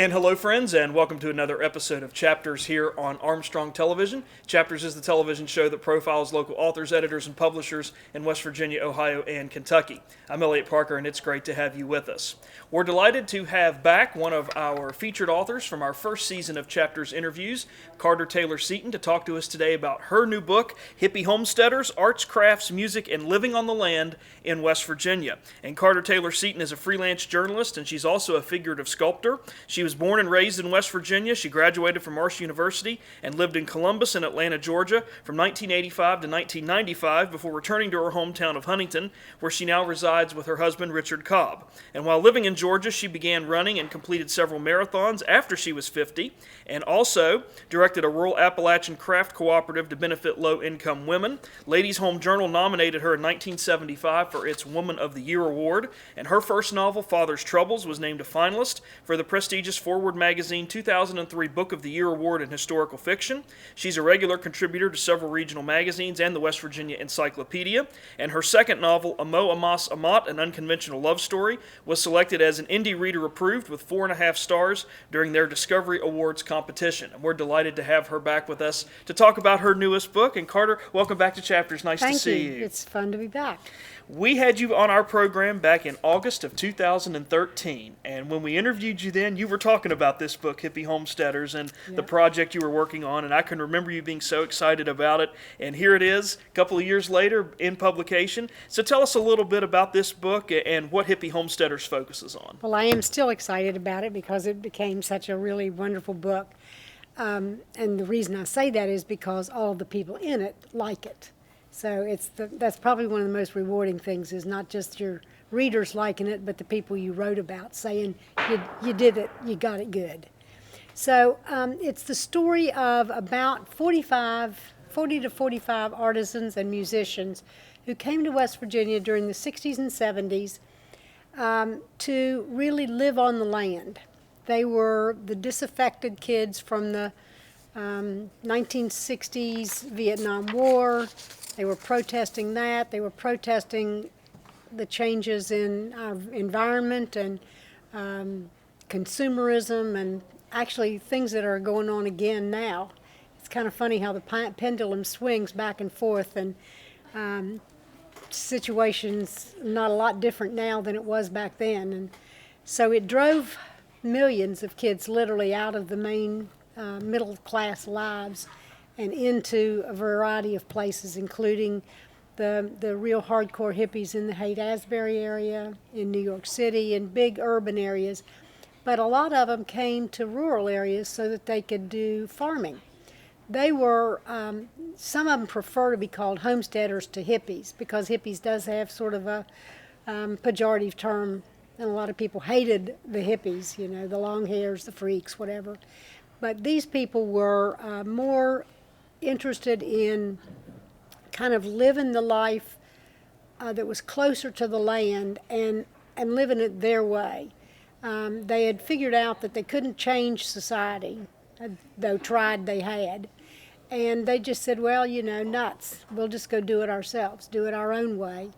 And hello, friends, and welcome to another episode of Chapters here on Armstrong Television. Chapters is the television show that profiles local authors, editors, and publishers in West Virginia, Ohio, and Kentucky. I'm Elliot Parker, and it's great to have you with us. We're delighted to have back one of our featured authors from our first season of Chapters interviews, Carter Taylor Seaton, to talk to us today about her new book, Hippy Homesteaders, Arts, Crafts, Music, and Living on the Land in West Virginia. And Carter Taylor Seaton is a freelance journalist, and she's also a figurative sculptor. She was born and raised in West Virginia. She graduated from Marsh University and lived in Columbus and Atlanta, Georgia from 1985 to 1995 before returning to her hometown of Huntington, where she now resides with her husband, Richard Cobb. And while living in Georgia, she began running and completed several marathons after she was 50, and also directed a rural Appalachian craft cooperative to benefit low-income women. Ladies' Home Journal nominated her in 1975 for its Woman of the Year award, and her first novel, Father's Troubles, was named a finalist for the prestigious Forward Magazine 2003 Book of the Year Award in Historical Fiction. She's a regular contributor to several regional magazines and the West Virginia Encyclopedia, and her second novel, Amo Amas Amat, An Unconventional Love Story, was selected as an Indie Reader Approved with 4.5 stars during their Discovery Awards competition. And we're delighted to have her back with us to talk about her newest book. And Carter, welcome back to Chapters. Nice to see you. It's fun to be back. We had you on our program back in August of 2013, and when we interviewed you then, you were talking about this book, Hippy Homesteaders, and the project you were working on, and I can remember you being so excited about it, and here it is, a couple of years later, in publication. So tell us a little bit about this book and what Hippy Homesteaders focuses on. Well, I am still excited about it because it became such a really wonderful book, and the reason I say that is because all of the people in it like it. So that's probably one of the most rewarding things, is not just your readers liking it, but the people you wrote about saying you did it, you got it good. So it's the story of about 40 to 45 artisans and musicians who came to West Virginia during the 60s and 70s to really live on the land. They were the disaffected kids from the 1960s Vietnam War. They were protesting that. They were protesting the changes in our environment and consumerism and actually things that are going on again now. It's kind of funny how the pendulum swings back and forth, and situations not a lot different now than it was back then. And so it drove millions of kids literally out of the main middle class lives and into a variety of places, including the real hardcore hippies in the Haight-Ashbury area, in New York City, in big urban areas. But a lot of them came to rural areas so that they could do farming. They were, some of them prefer to be called homesteaders to hippies, because hippies does have sort of a pejorative term, and a lot of people hated the hippies, the long hairs, the freaks, whatever. But these people were more interested in kind of living the life that was closer to the land and living it their way. They had figured out that they couldn't change society, though tried they had. And they just said, well, nuts. We'll just go do it ourselves, do it our own way.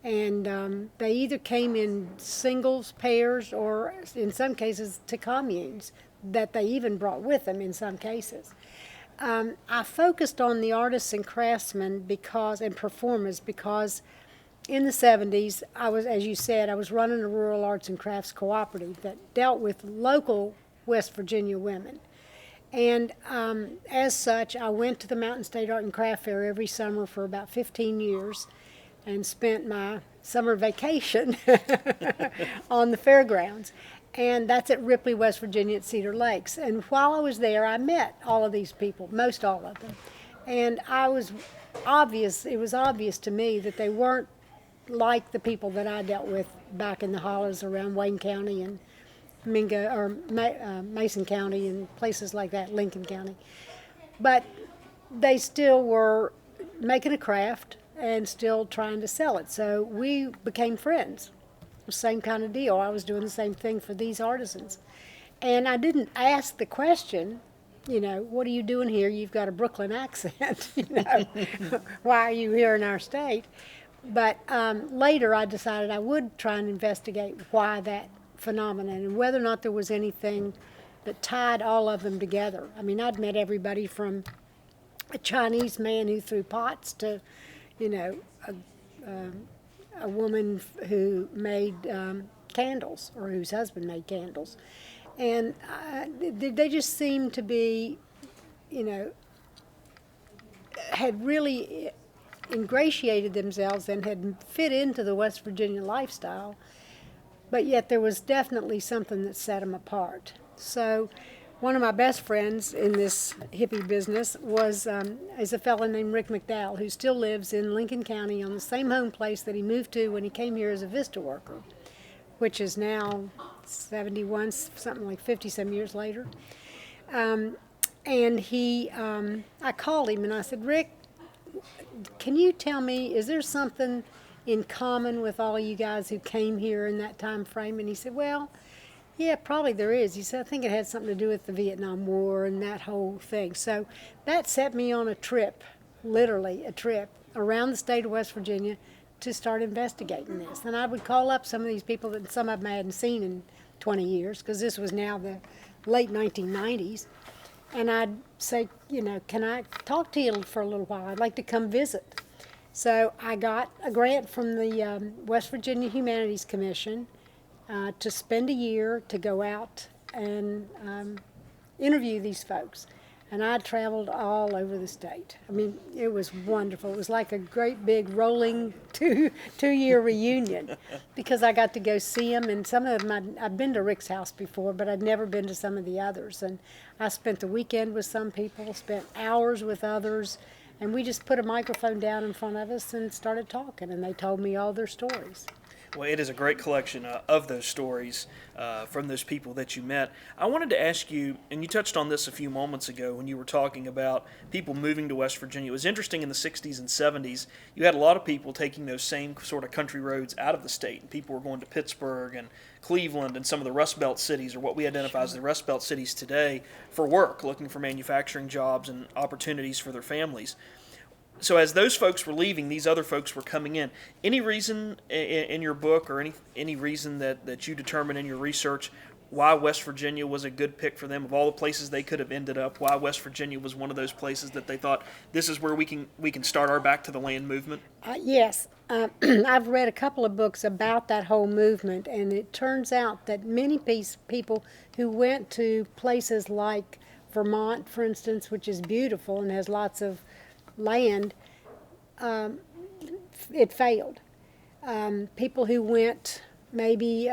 And they either came in singles, pairs, or in some cases to communes that they even brought with them in some cases. I focused on the artists and craftsmen and performers because in the 70s, as you said, I was running a rural arts and crafts cooperative that dealt with local West Virginia women. And as such, I went to the Mountain State Art and Craft Fair every summer for about 15 years and spent my summer vacation on the fairgrounds. And that's at Ripley, West Virginia at Cedar Lakes. And while I was there, I met all of these people, most all of them. And it was obvious to me that they weren't like the people that I dealt with back in the hollows around Wayne County and Mason County and places like that, Lincoln County. But they still were making a craft and still trying to sell it. So we became friends. Same kind of deal. I was doing the same thing for these artisans. And I didn't ask the question, what are you doing here? You've got a Brooklyn accent. Why are you here in our state? But later I decided I would try and investigate why that phenomenon and whether or not there was anything that tied all of them together. I mean, I'd met everybody from a Chinese man who threw pots to, you know, a woman who made candles, or whose husband made candles. And they just seemed to be, you know, had really ingratiated themselves and had fit into the West Virginia lifestyle, but yet there was definitely something that set them apart. So one of my best friends in this hippie business is a fellow named Rick McDowell, who still lives in Lincoln County on the same home place that he moved to when he came here as a Vista worker, which is now 71, something like 50-some years later. And I called him and I said, Rick, can you tell me, is there something in common with all you guys who came here in that time frame? And he said, well, yeah, probably there is. He said, I think it had something to do with the Vietnam War and that whole thing. So that set me on a trip, literally a trip, around the state of West Virginia to start investigating this. And I would call up some of these people that some of them I hadn't seen in 20 years, because this was now the late 1990s. And I'd say, you know, can I talk to you for a little while? I'd like to come visit. So I got a grant from the West Virginia Humanities Commission to spend a year to go out and interview these folks. And I traveled all over the state. I mean, it was wonderful. It was like a great big rolling two-year reunion, because I got to go see them. And some of them, I'd been to Rick's house before, but I'd never been to some of the others. And I spent the weekend with some people, spent hours with others, and we just put a microphone down in front of us and started talking, and they told me all their stories. Well, it is a great collection of those stories from those people that you met. I wanted to ask you, and you touched on this a few moments ago when you were talking about people moving to West Virginia. It was interesting in the 60s and 70s, you had a lot of people taking those same sort of country roads out of the state. And people were going to Pittsburgh and Cleveland and some of the Rust Belt cities, or what we identify as the Rust Belt cities today, for work, looking for manufacturing jobs and opportunities for their families. So as those folks were leaving, these other folks were coming in. Any reason in your book, or any reason that you determined in your research why West Virginia was a good pick for them? Of all the places they could have ended up, why West Virginia was one of those places that they thought, this is where we can start our back to the land movement? Yes. I've read a couple of books about that whole movement, and it turns out that many people who went to places like Vermont, for instance, which is beautiful and has lots of land, it failed. People who went maybe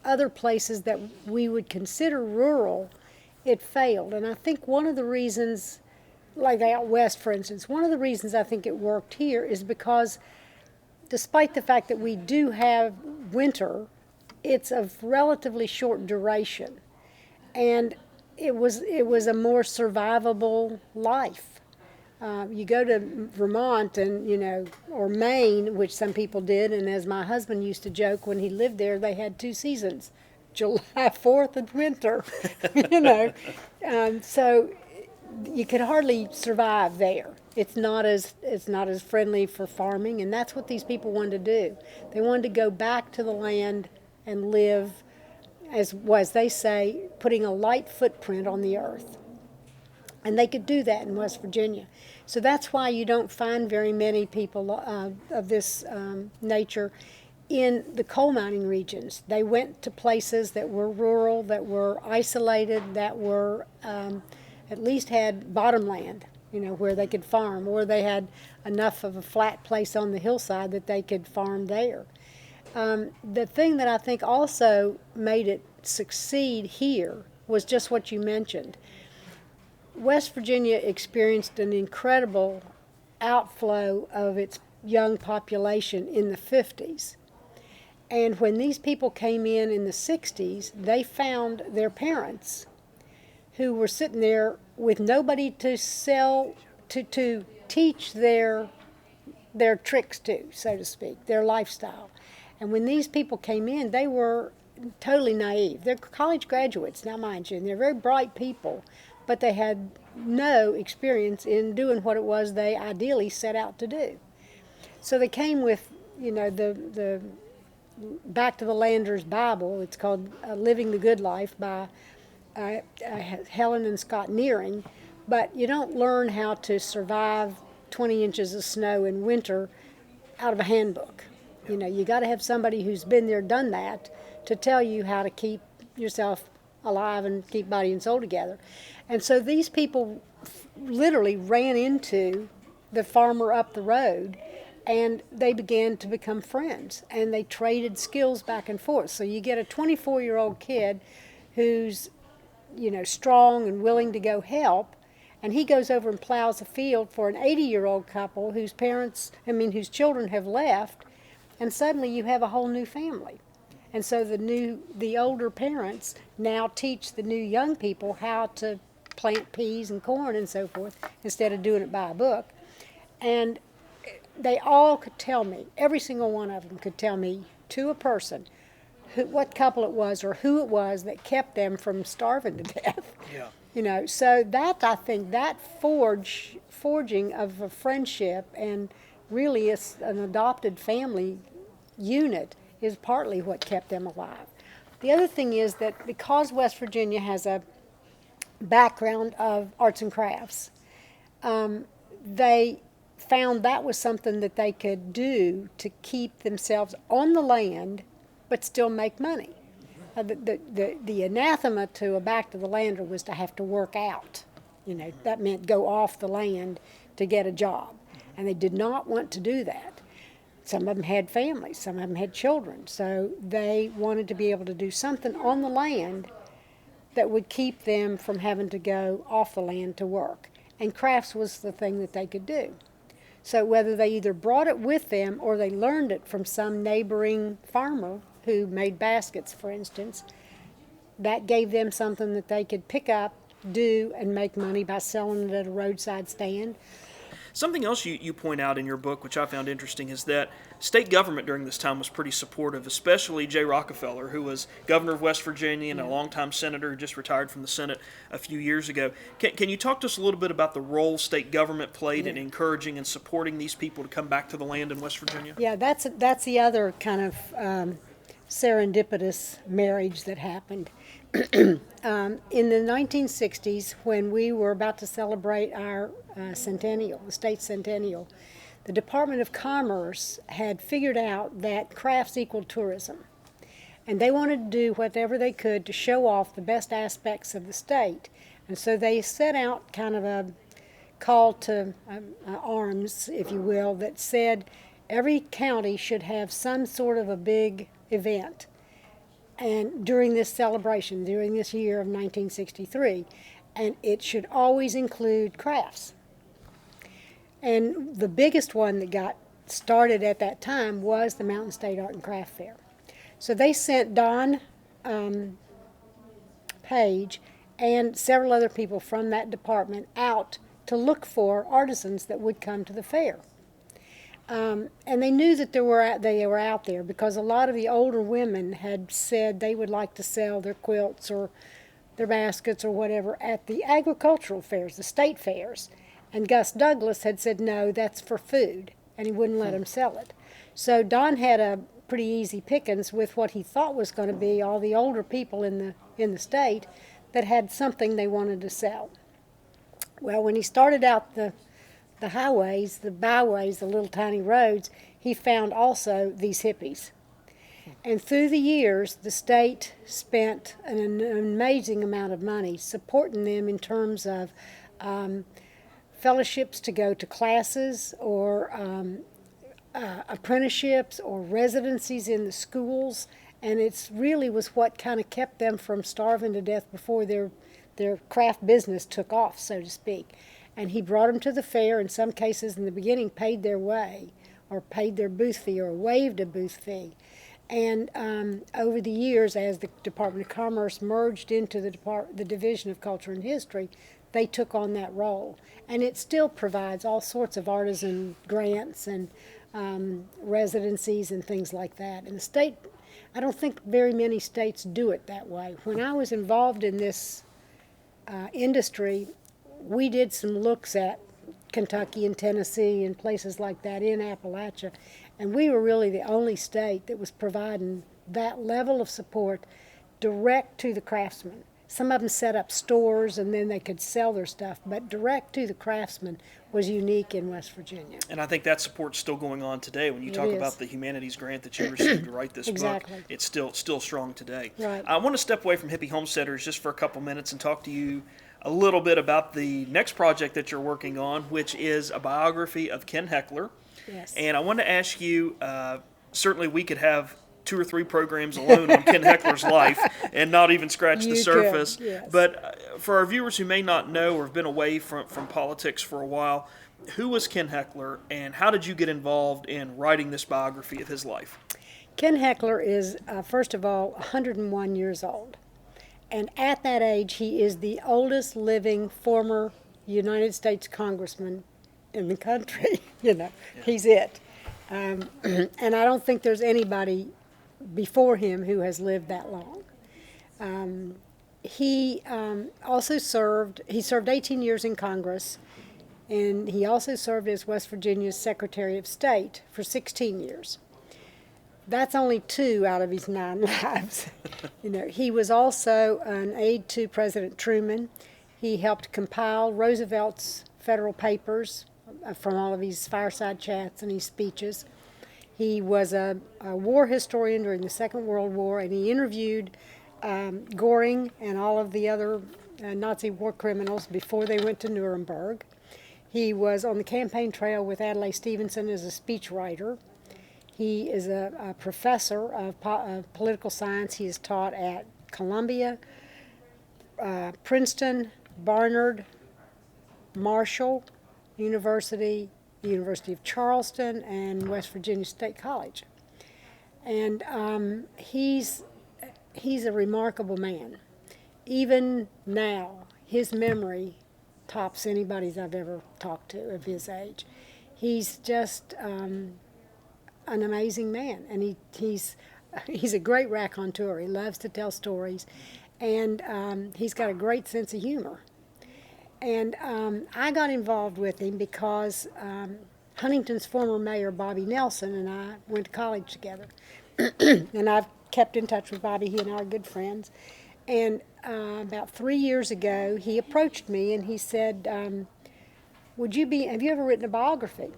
other places that we would consider rural, it failed. And I think one of the reasons, like out west, for instance, one of the reasons I think it worked here is because despite the fact that we do have winter, it's of relatively short duration. And it was a more survivable life. You go to Vermont and, you know, or Maine, which some people did, and as my husband used to joke when he lived there, they had two seasons, July 4th and winter, you know. So you could hardly survive there. It's not as friendly for farming, and that's what these people wanted to do. They wanted to go back to the land and live, as they say, putting a light footprint on the earth. And they could do that in West Virginia. So that's why you don't find very many people of this nature in the coal mining regions. They went to places that were rural, that were isolated, that were at least had bottomland, you know, where they could farm, or they had enough of a flat place on the hillside that they could farm there. The thing that I think also made it succeed here was just what you mentioned. West Virginia experienced an incredible outflow of its young population in the 50s. And when these people came in the 60s, they found their parents who were sitting there with nobody to to teach their tricks to, so to speak, their lifestyle. And when these people came in, they were totally naive. They're college graduates, now mind you, and they're very bright people, but they had no experience in doing what it was they ideally set out to do. So they came with, you know, the Back to the Lander's Bible. It's called Living the Good Life by Helen and Scott Nearing. But you don't learn how to survive 20 inches of snow in winter out of a handbook. You know, you got to have somebody who's been there, done that, to tell you how to keep yourself alive and keep body and soul together. And so these people literally ran into the farmer up the road, and they began to become friends, and they traded skills back and forth. So you get a 24-year-old kid who's, you know, strong and willing to go help, and he goes over and plows a field for an 80-year-old couple whose children have left, and suddenly you have a whole new family. And so the older parents now teach the new young people how to plant peas and corn and so forth instead of doing it by a book. And they all could tell me, every single one of them could tell me to a person what couple it was or who it was that kept them from starving to death. Yeah. You know, so that, I think, that forging of a friendship and really an adopted family unit is partly what kept them alive. The other thing is that because West Virginia has a background of arts and crafts, they found that was something that they could do to keep themselves on the land but still make money. The anathema to a back to the lander was to have to work out. You know, that meant go off the land to get a job. And they did not want to do that. Some of them had families, some of them had children. So they wanted to be able to do something on the land that would keep them from having to go off the land to work. And crafts was the thing that they could do. So whether they either brought it with them or they learned it from some neighboring farmer who made baskets, for instance, that gave them something that they could pick up, do, and make money by selling it at a roadside stand. Something else you point out in your book, which I found interesting, is that state government during this time was pretty supportive, especially Jay Rockefeller, who was governor of West Virginia and a longtime senator who just retired from the Senate a few years ago. Can you talk to us a little bit about the role state government played in encouraging and supporting these people to come back to the land in West Virginia? Yeah, that's the other kind of serendipitous marriage that happened. In the 1960s, when we were about to celebrate our centennial, the state centennial, the Department of Commerce had figured out that crafts equaled tourism. And they wanted to do whatever they could to show off the best aspects of the state. And so they set out kind of a call to arms, if you will, that said every county should have some sort of a big event. And during this celebration, during this year of 1963, and it should always include crafts. And the biggest one that got started at that time was the Mountain State Art and Craft Fair. So they sent Don Page and several other people from that department out to look for artisans that would come to the fair. And they knew that they were out there because a lot of the older women had said they would like to sell their quilts or their baskets or whatever at the agricultural fairs, the state fairs. And Gus Douglas had said, no, that's for food, and he wouldn't let them sell it. So Don had a pretty easy pickings with what he thought was going to be all the older people in the state that had something they wanted to sell. Well, when he started out the highways, the byways, the little tiny roads, he found also these hippies. And through the years, the state spent an amazing amount of money supporting them in terms of fellowships to go to classes or apprenticeships or residencies in the schools. And it's really was what kind of kept them from starving to death before their craft business took off, so to speak. And he brought them to the fair, in some cases in the beginning paid their way or paid their booth fee or waived a booth fee. And over the years, as the Department of Commerce merged into the Division of Culture and History, they took on that role. And it still provides all sorts of artisan grants and residencies and things like that. And the state, I don't think very many states do it that way. When I was involved in this industry, we did some looks at Kentucky and Tennessee and places like that in Appalachia, And we were really the only state that was providing that level of support direct to the craftsman. Some of them set up stores and then they could sell their stuff, but direct to the craftsman was unique in West Virginia. And I think that support's still going on today. When you talk about the humanities grant that you received to write this Exactly. book, it's still strong today. Right. I want to step away from Hippy Homesteaders just for a couple minutes and talk to you a little bit about the next project that you're working on, which is a biography of Ken Heckler. Yes. And I want to ask you, certainly we could have 2 or 3 programs alone on Ken Heckler's life and not even scratch the surface. Could, yes. But for our viewers who may not know or have been away from politics for a while, who was Ken Heckler and how did you get involved in writing this biography of his life? Ken Heckler is, first of all, 101 years old. And at that age, he is the oldest living former United States congressman in the country. He's it. And I don't think there's anybody before him who has lived that long. He also served 18 years in Congress, and he also served as West Virginia's Secretary of State for 16 years. That's only 2 out of his 9 lives. He was also an aide to President Truman. He helped compile Roosevelt's federal papers from all of his fireside chats and his speeches. He was a war historian during the Second World War, and he interviewed Goring and all of the other Nazi war criminals before they went to Nuremberg. He was on the campaign trail with Adlai Stevenson as a speechwriter. He is a professor of political science. He is taught at Columbia, Princeton, Barnard, Marshall University, the University of Charleston, and West Virginia State College. And he's a remarkable man. Even now, his memory tops anybody's I've ever talked to of his age. He's just an amazing man, and he's a great raconteur. He loves to tell stories, and he's got a great sense of humor. And I got involved with him because Huntington's former mayor, Bobby Nelson, and I went to college together. And I've kept in touch with Bobby. He and I are good friends. And about 3 years ago, he approached me and he said, have you ever written a biography?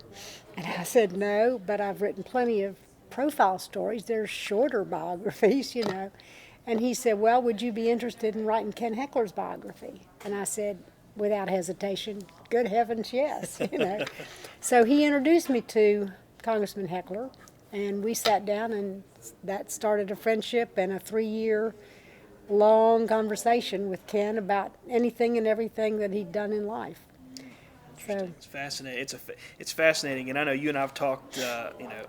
And I said, no, but I've written plenty of profile stories. They're shorter biographies, And he said, well, would you be interested in writing Ken Heckler's biography? And I said, without hesitation, good heavens, yes. So he introduced me to Congressman Heckler, and we sat down, and that started a friendship and a 3-year long conversation with Ken about anything and everything that he'd done in life. So it's fascinating. It's fascinating, and I know you and I have talked,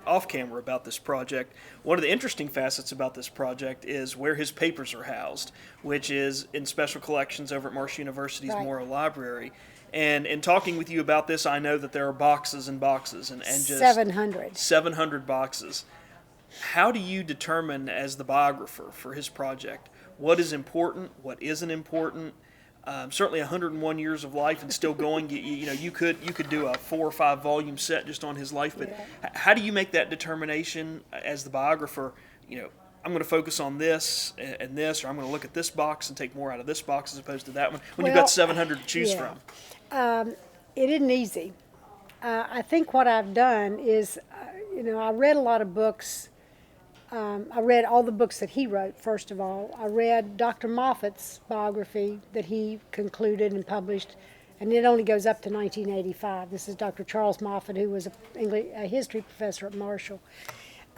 off camera about this project. One of the interesting facets about this project is where his papers are housed, which is in special collections over at Marshall University's Mora Library. And in talking with you about this, I know that there are boxes and boxes and just 700 boxes. How do you determine, as the biographer for his project, what is important, what isn't important? Certainly 101 years of life and still going. You could do a 4 or 5 volume set just on his life. But how do you make that determination as the biographer? I'm going to focus on this and this, or I'm going to look at this box and take more out of this box as opposed to that one. When you've got 700 to choose from. It isn't easy. I think what I've done is, I read a lot of books. I read all the books that he wrote, first of all. I read Dr. Moffat's biography that he concluded and published, and it only goes up to 1985. This is Dr. Charles Moffat, who was a history professor at Marshall.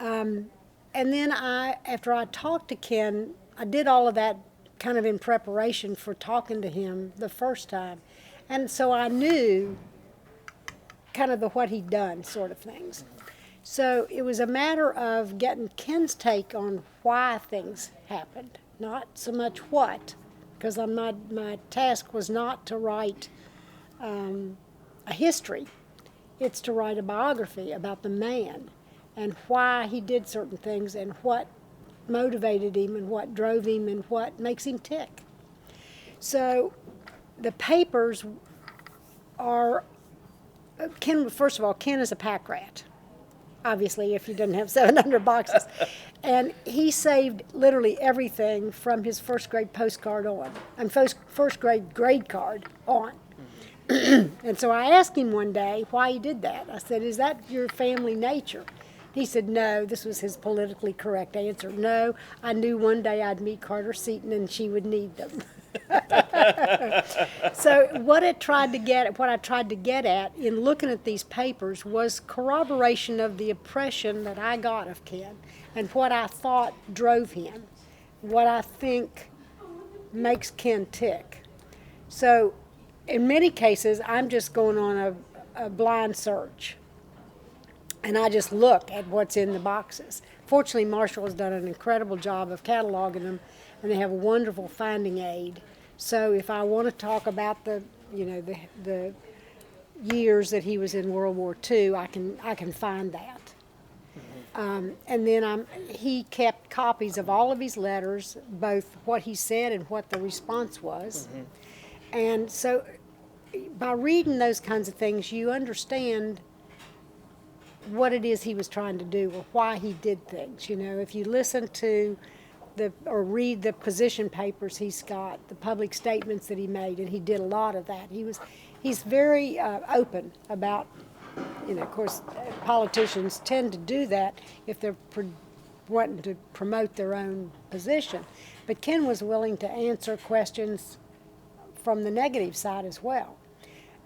And then after I talked to Ken, I did all of that kind of in preparation for talking to him the first time. And so I knew kind of what he'd done sort of things. So it was a matter of getting Ken's take on why things happened, not so much what, because my task was not to write a history. It's to write a biography about the man and why he did certain things and what motivated him and what drove him and what makes him tick. So the papers are, first of all, Ken is a pack rat. obviously, if you didn't have 700 boxes. And he saved literally everything from his first grade postcard on, and first grade grade card on. And so I asked him one day why he did that. I said, "Is that your family nature?" He said, "No." This was his politically correct answer. "No, I knew one day I'd meet Carter Seaton and she would need them." So what I tried to get at in looking at these papers was corroboration of the impression that I got of Ken and what I thought drove him, what I think makes Ken tick. So in many cases, I'm just going on a blind search, and I just look at what's in the boxes. Fortunately, Marshall has done an incredible job of cataloging them, and they have a wonderful finding aid. So if I want to talk about the years that he was in World War II, I can find that. And then he kept copies of all of his letters, both what he said and what the response was. And so by reading those kinds of things, you understand what it is he was trying to do or why he did things. If you listen to or read the position papers he's got, the public statements that he made, and he did a lot of that. He's very open about, of course, politicians tend to do that if they're wanting to promote their own position. But Ken was willing to answer questions from the negative side as well.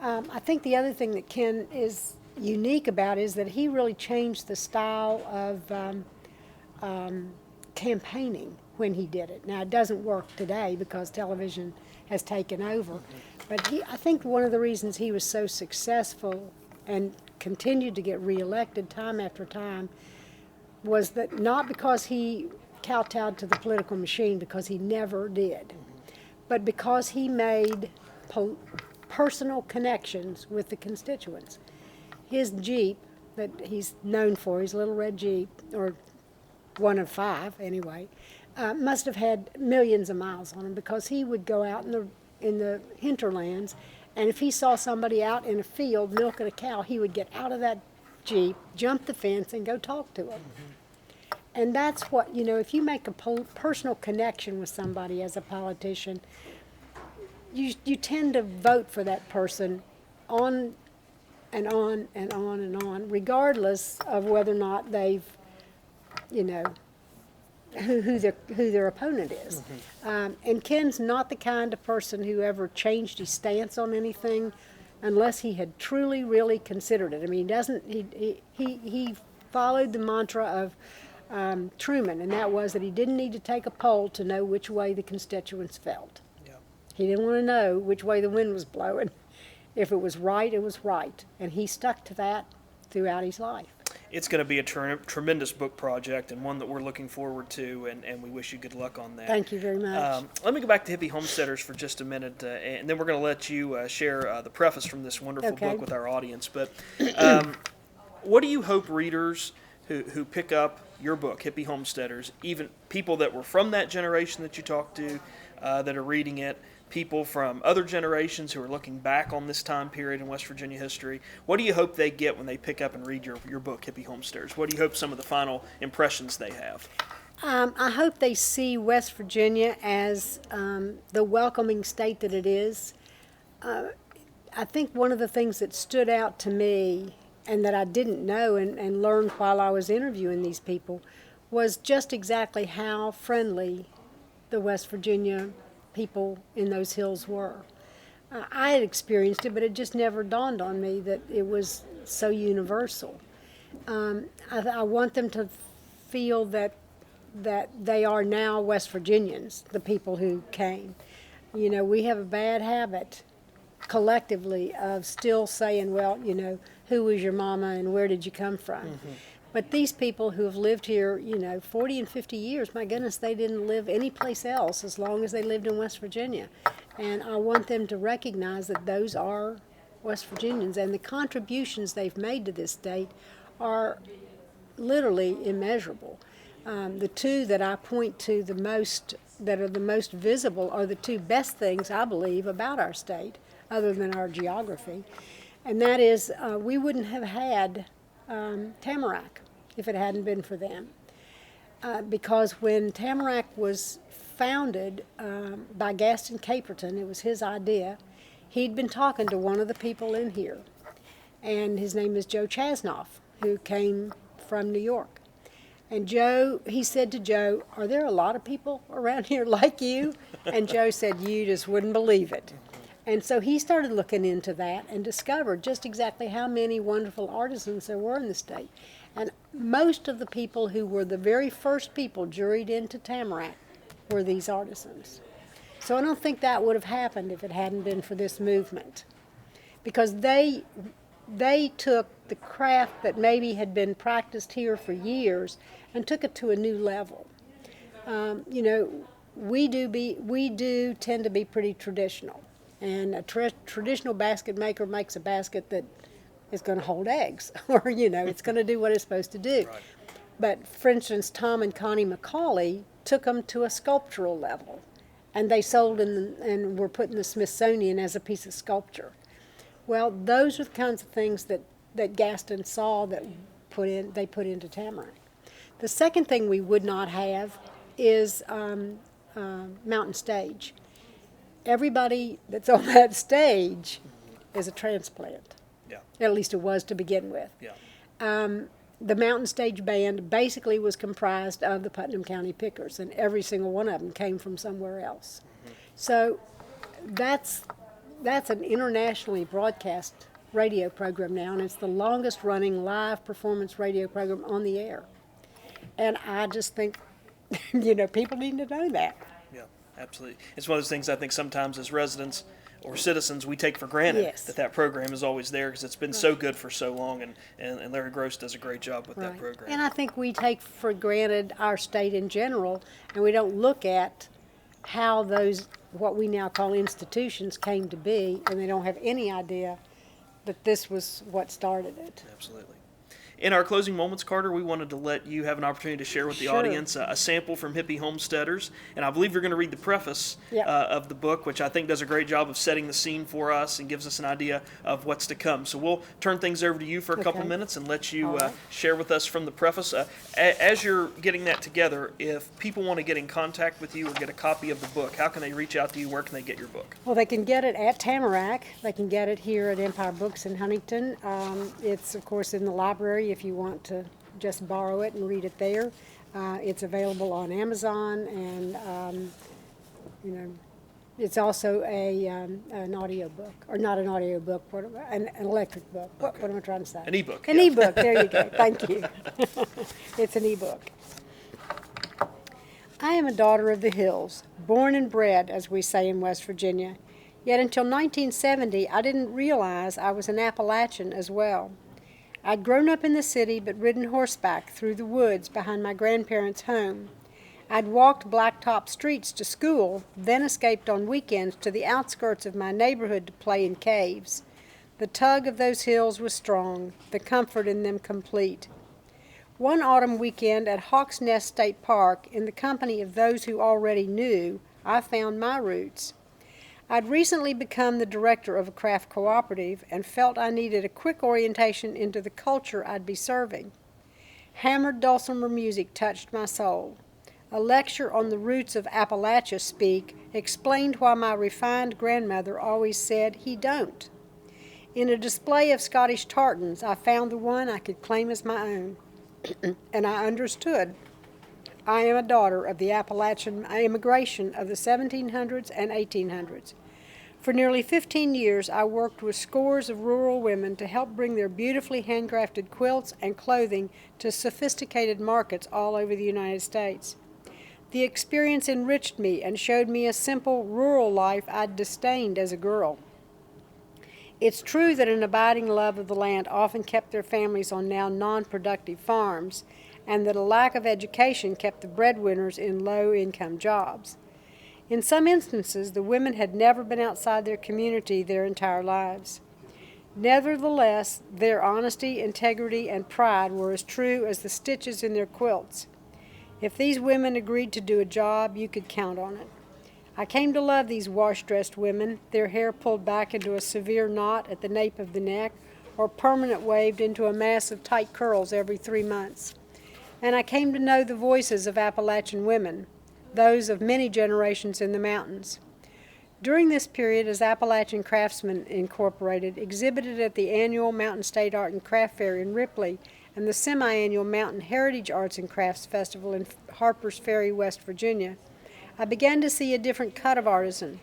I think the other thing that Ken is unique about is that he really changed the style of campaigning when he did it. Now, it doesn't work today because television has taken over, but I think one of the reasons he was so successful and continued to get reelected time after time was that not because he kowtowed to the political machine, because he never did, but because he made personal connections with the constituents. His Jeep that he's known for, his little red Jeep, or one of 5 anyway, must have had millions of miles on him, because he would go out in the hinterlands, and if he saw somebody out in a field milking a cow, he would get out of that Jeep, jump the fence, and go talk to them. And that's what, if you make a personal connection with somebody as a politician, you tend to vote for that person on and on and on and on, regardless of whether or not they've, who their opponent is. And Ken's not the kind of person who ever changed his stance on anything unless he had truly, really considered it. I mean, he followed the mantra of Truman, and that was that he didn't need to take a poll to know which way the constituents felt. Yeah. He didn't want to know which way the wind was blowing. If it was right, it was right. And he stuck to that throughout his life. It's going to be a tremendous book project, and one that we're looking forward to, and we wish you good luck on that. Thank you very much. Let me go back to Hippy Homesteaders for just a minute, and then we're going to let you share the preface from this wonderful book with our audience. But what do you hope readers who pick up your book, Hippy Homesteaders, even people that were from that generation that you talked to, that are reading it, people from other generations who are looking back on this time period in West Virginia history, what do you hope they get when they pick up and read your book, Hippy Homesteaders? What do you hope some of the final impressions they have? I hope they see West Virginia as the welcoming state that it is. I think one of the things that stood out to me and that I didn't know and learned while I was interviewing these people was just exactly how friendly the West Virginia people in those hills were. I had experienced it, but it just never dawned on me that it was so universal. I want them to feel that they are now West Virginians, the people who came. We have a bad habit collectively of still saying, well, who was your mama and where did you come from? But these people who have lived here, 40 and 50 years, my goodness, they didn't live anyplace else as long as they lived in West Virginia. And I want them to recognize that those are West Virginians, and the contributions they've made to this state are literally immeasurable. The two that I point to the most, that are the most visible, are the two best things, I believe, about our state, other than our geography. And that is, we wouldn't have had Tamarack if it hadn't been for them. Because when Tamarack was founded by Gaston Caperton, it was his idea, he'd been talking to one of the people in here, and his name is Joe Chasnoff, who came from New York. And he said to Joe, "Are there a lot of people around here like you?" And Joe said, "You just wouldn't believe it." And so he started looking into that and discovered just exactly how many wonderful artisans there were in the state. And most of the people who were the very first people juried into Tamarack were these artisans. So I don't think that would have happened if it hadn't been for this movement. Because they took the craft that maybe had been practiced here for years and took it to a new level. We do tend to be pretty traditional. And a traditional basket maker makes a basket that is going to hold eggs, or, it's going to do what it's supposed to do. Right. But, for instance, Tom and Connie McCauley took them to a sculptural level, and they sold and were put in the Smithsonian as a piece of sculpture. Well, those are the kinds of things that Gaston saw that they put into Tamarack. The second thing we would not have is Mountain Stage. Everybody that's on that stage is a transplant. Yeah. At least it was to begin with. Yeah. The Mountain Stage Band basically was comprised of the Putnam County Pickers, and every single one of them came from somewhere else. Mm-hmm. So that's an internationally broadcast radio program now, and it's the longest running live performance radio program on the air. And I just think, people need to know that. Yeah, absolutely. It's one of those things I think sometimes as residents or citizens we take for granted. Yes. that program is always there because it's been so good for so long, and Larry Gross does a great job with that program. And I think we take for granted our state in general, and we don't look at how those, what we now call institutions, came to be, and they don't have any idea that this was what started it. Absolutely. In our closing moments, Carter, we wanted to let you have an opportunity to share with the audience a sample from Hippy Homesteaders, and I believe you're going to read the preface of the book, which I think does a great job of setting the scene for us and gives us an idea of what's to come. So we'll turn things over to you for a couple minutes and let you share with us from the preface. As you're getting that together, if people want to get in contact with you or get a copy of the book, how can they reach out to you? Where can they get your book? Well, they can get it at Tamarack. They can get it here at Empire Books in Huntington. It's, of course, in the library if you want to just borrow it and read it there. It's available on Amazon, and it's also an audio book, or not an audio book, an electric book. What am I trying to say? An e-book. An e-book. There you go. Thank you. It's an e-book. I am a daughter of the hills, born and bred, as we say in West Virginia. Yet until 1970, I didn't realize I was an Appalachian as well. I'd grown up in the city but ridden horseback through the woods behind my grandparents' home. I'd walked blacktop streets to school, then escaped on weekends to the outskirts of my neighborhood to play in caves. The tug of those hills was strong, the comfort in them complete. One autumn weekend at Hawks Nest State Park, in the company of those who already knew, I found my roots. I'd recently become the director of a craft cooperative and felt I needed a quick orientation into the culture I'd be serving. Hammered dulcimer music touched my soul. A lecture on the roots of Appalachia speak explained why my refined grandmother always said, "He don't." In a display of Scottish tartans, I found the one I could claim as my own, and I understood. I am a daughter of the Appalachian immigration of the 1700s and 1800s. For nearly 15 years, I worked with scores of rural women to help bring their beautifully handcrafted quilts and clothing to sophisticated markets all over the United States. The experience enriched me and showed me a simple rural life I'd disdained as a girl. It's true that an abiding love of the land often kept their families on now non-productive farms, and that a lack of education kept the breadwinners in low-income jobs. In some instances, the women had never been outside their community their entire lives. Nevertheless, their honesty, integrity, and pride were as true as the stitches in their quilts. If these women agreed to do a job, you could count on it. I came to love these wash-dressed women, their hair pulled back into a severe knot at the nape of the neck, or permanent waved into a mass of tight curls every 3 months. And I came to know the voices of Appalachian women, those of many generations in the mountains. During this period, as Appalachian Craftsmen Incorporated exhibited at the annual Mountain State Art and Craft Fair in Ripley and the semi-annual Mountain Heritage Arts and Crafts Festival in Harpers Ferry, West Virginia, I began to see a different cut of artisan.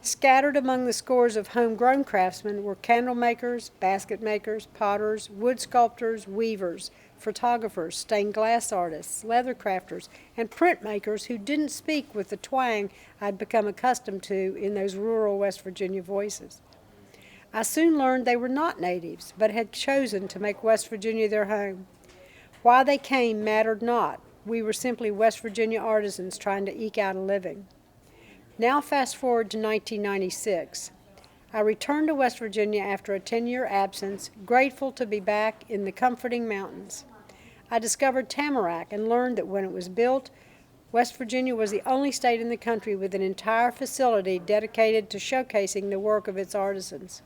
Scattered among the scores of homegrown craftsmen were candle makers, basket makers, potters, wood sculptors, weavers, photographers, stained glass artists, leather crafters, and printmakers who didn't speak with the twang I'd become accustomed to in those rural West Virginia voices. I soon learned they were not natives, but had chosen to make West Virginia their home. Why they came mattered not. We were simply West Virginia artisans trying to eke out a living. Now fast forward to 1996. I returned to West Virginia after a 10-year absence, grateful to be back in the comforting mountains. I discovered Tamarack and learned that when it was built, West Virginia was the only state in the country with an entire facility dedicated to showcasing the work of its artisans.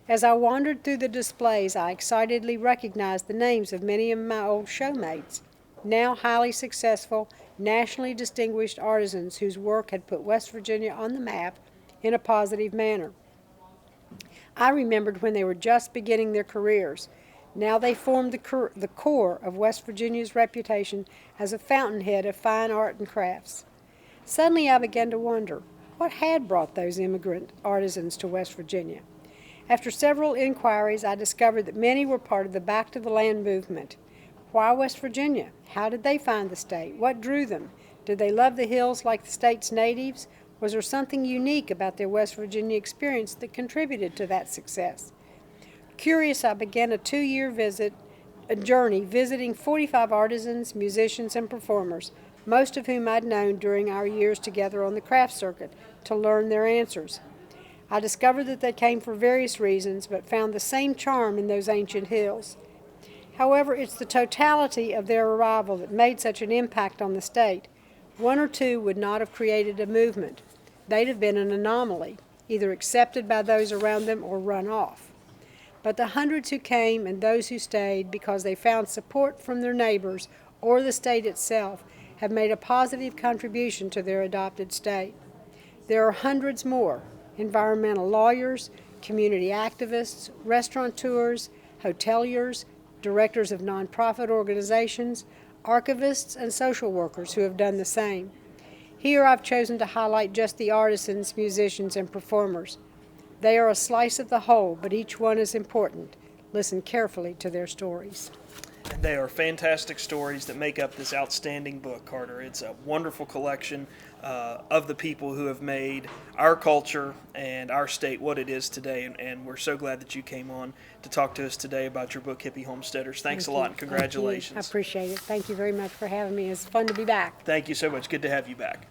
As I wandered through the displays, I excitedly recognized the names of many of my old showmates, now highly successful, nationally distinguished artisans whose work had put West Virginia on the map in a positive manner. I remembered when they were just beginning their careers. Now they formed the core of West Virginia's reputation as a fountainhead of fine art and crafts. Suddenly I began to wonder, what had brought those immigrant artisans to West Virginia? After several inquiries, I discovered that many were part of the Back to the Land movement. Why West Virginia? How did they find the state? What drew them? Did they love the hills like the state's natives? Was there something unique about their West Virginia experience that contributed to that success? Curious, I began a 2-year journey visiting 45 artisans, musicians, and performers, most of whom I'd known during our years together on the craft circuit, to learn their answers. I discovered that they came for various reasons, but found the same charm in those ancient hills. However, it's the totality of their arrival that made such an impact on the state. One or two would not have created a movement. They'd have been an anomaly, either accepted by those around them or run off. But the hundreds who came and those who stayed because they found support from their neighbors or the state itself have made a positive contribution to their adopted state. There are hundreds more: environmental lawyers, community activists, restaurateurs, hoteliers, directors of nonprofit organizations, archivists, and social workers who have done the same. Here I've chosen to highlight just the artisans, musicians, and performers. They are a slice of the whole, but each one is important. Listen carefully to their stories. And they are fantastic stories that make up this outstanding book, Carter. It's a wonderful collection of the people who have made our culture and our state what it is today. And we're so glad that you came on to talk to us today about your book, Hippy Homesteaders. Thanks a lot, and congratulations. I appreciate it. Thank you very much for having me. It's fun to be back. Thank you so much. Good to have you back.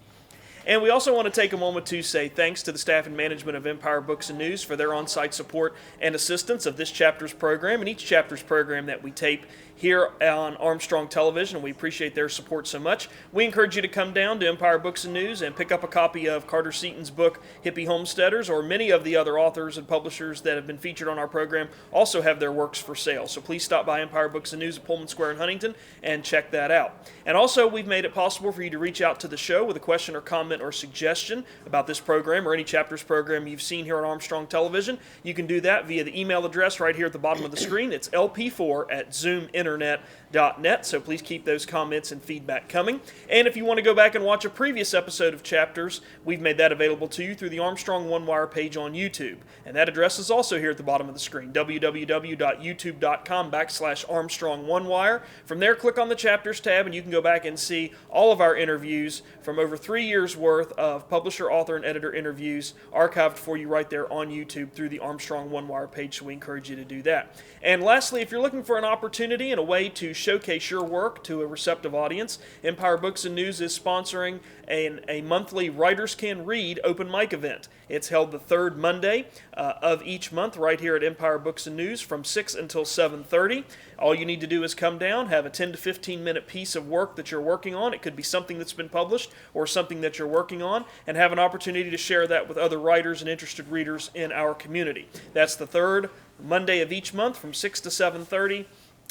And we also want to take a moment to say thanks to the staff and management of Empire Books and News for their on-site support and assistance of this chapter's program and each chapter's program that we tape here on Armstrong Television. We appreciate their support so much. We encourage you to come down to Empire Books and News and pick up a copy of Carter Seaton's book, Hippy Homesteaders, or many of the other authors and publishers that have been featured on our program also have their works for sale. So please stop by Empire Books and News at Pullman Square in Huntington and check that out. And also, we've made it possible for you to reach out to the show with a question or comment or suggestion about this program or any chapter's program you've seen here on Armstrong Television. You can do that via the email address right here at the bottom of the screen. It's lp4@zoominternet.net, so please keep those comments and feedback coming. And if you want to go back and watch a previous episode of Chapters, we've made that available to you through the Armstrong One Wire page on YouTube. And that address is also here at the bottom of the screen, www.youtube.com/Armstrong One Wire. From there, click on the Chapters tab, and you can go back and see all of our interviews from over 3 years' worth of publisher, author, and editor interviews archived for you right there on YouTube through the Armstrong One Wire page, so we encourage you to do that. And lastly, if you're looking for an opportunity and and a way to showcase your work to a receptive audience, Empire Books and News is sponsoring a monthly Writers Can Read open mic event. It's held the third Monday of each month right here at Empire Books and News from 6 until 7:30. All you need to do is come down, have a 10 to 15 minute piece of work that you're working on. It could be something that's been published or something that you're working on, and have an opportunity to share that with other writers and interested readers in our community. That's the third Monday of each month from 6 to 7:30.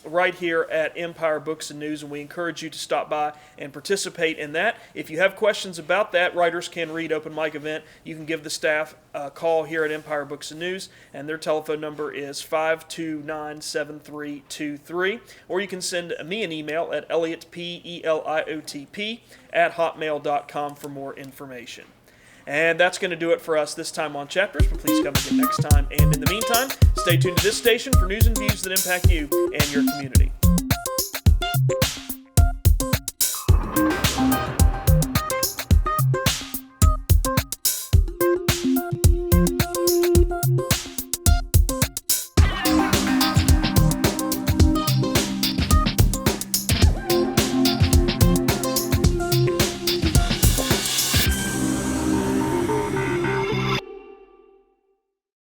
Right here at Empire Books and News, and we encourage you to stop by and participate in that. If you have questions about that Writers Can Read open mic event, you can give the staff a call here at Empire Books and News, and their telephone number is 529-7323, or you can send me an email at elliotp@hotmail.com for more information. And that's going to do it for us this time on Chapters, but please come again next time. And in the meantime, stay tuned to this station for news and views that impact you and your community.